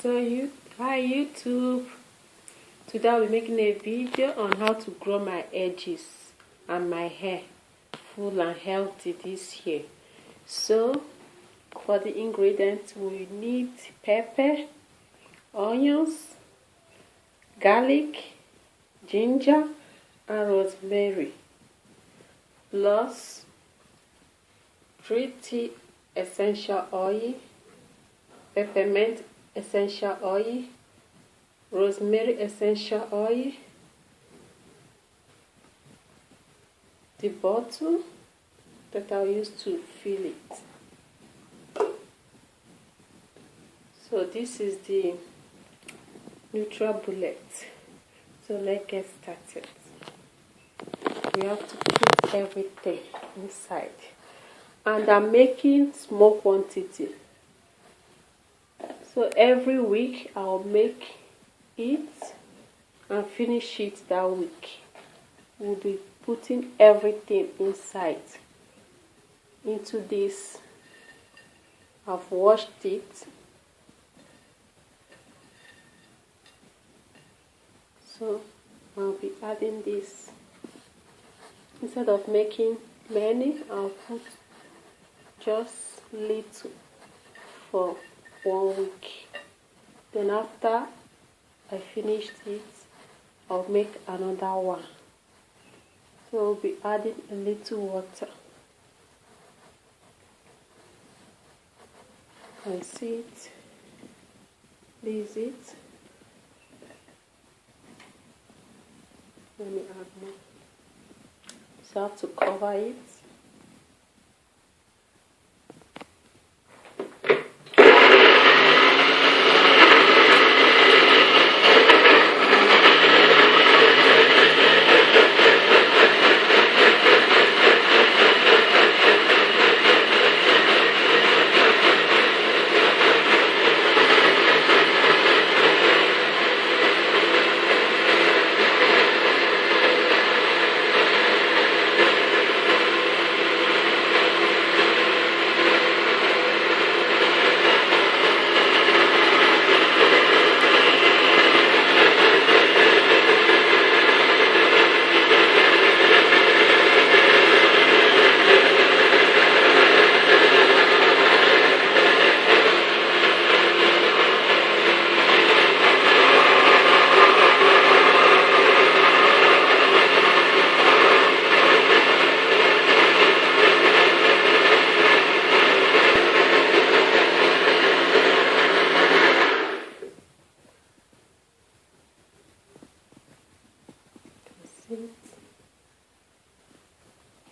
Hi YouTube. Today I'll be making a video on how to grow my edges and my hair full and healthy this year. So for the ingredients, we need pepper, onions, garlic, ginger and rosemary, plus 3 tea essential oil, peppermint essential oil, rosemary essential oil, the bottle that I'll use to fill it. So this is the NutriBullet. So let's get started. We have to put everything inside, and I'm making small quantity. So every week I'll make it and finish it that week. We'll be putting everything inside into this. I've washed it. So I'll be adding this. Instead of making many, I'll put just little for 1 week. Then after I finished it, I'll make another one. So I'll be adding a little water. You can see it. This is it. Let me add more. So I have to cover it.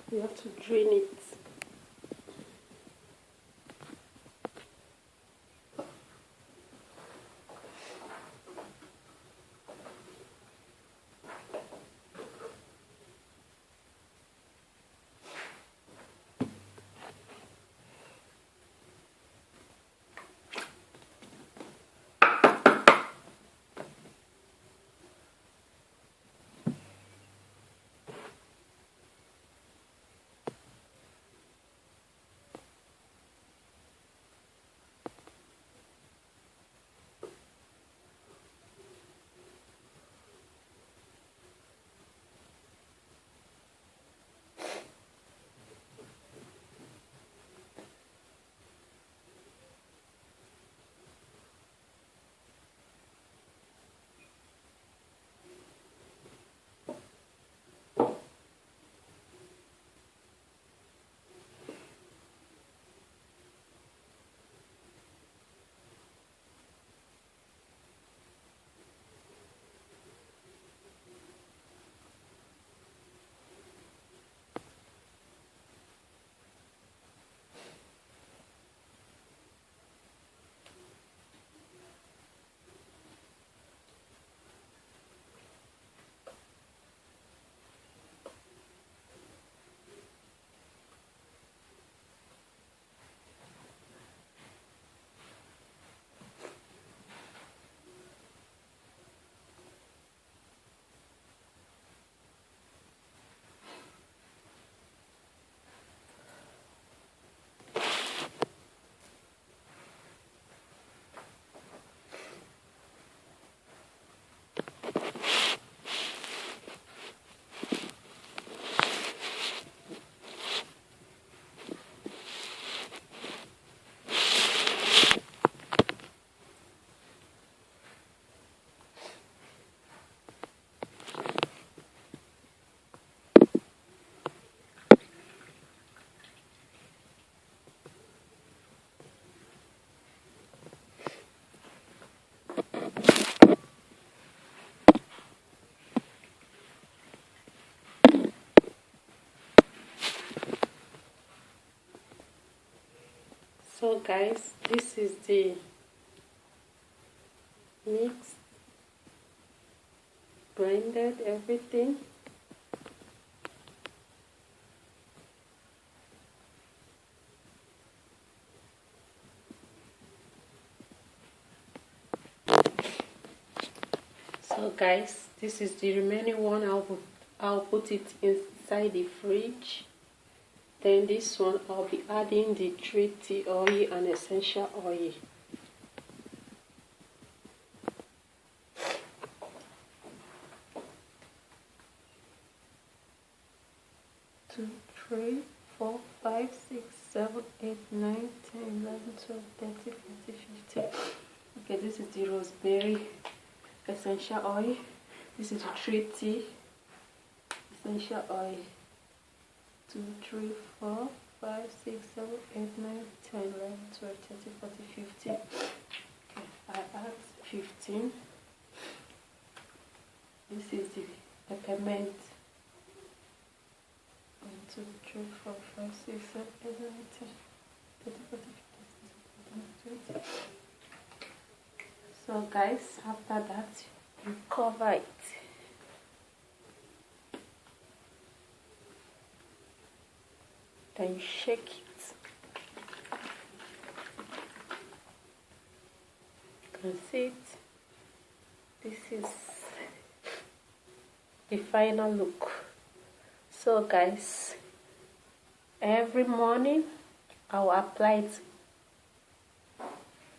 You have to drain it. So guys, this is the mixed, blended everything. So guys, this is the remaining one. I'll put it inside the fridge. Then this one I'll be adding the 3 tea oil and essential oil. 2, 3, 4, 5, 6, 7, 8, 9, 10, 11, 12, 13, 14, 15. Okay, this is the rosemary essential oil. This is the 3 tea essential oil. 2, 3, 4, 5, 6, 7, 8, 9, 10, 11, 12, 13, 14, 15. Okay, I add 15. This is the peppermint. 1, 2, 3, 4, 5, 6, 7, 8, 9, 10, 13, 14, 15, 16, 17, 18, 20. So guys, after that, you cover it. Then you shake it. You can see it. This is the final look. So guys, every morning I will apply it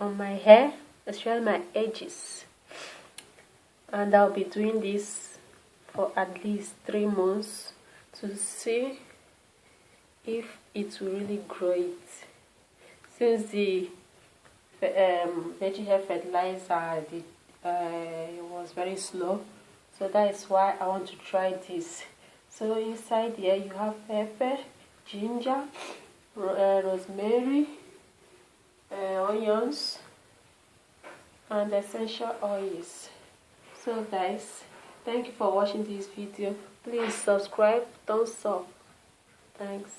on my hair, especially my edges, and I'll be doing this for at least 3 months to see if it will really grow it. Since the veggie hair fertilizer was very slow, so that is why I want to try this. So inside here you have pepper, ginger, rosemary, onions, and essential oils. So guys, thank you for watching this video. Please subscribe, thumbs up. Thanks.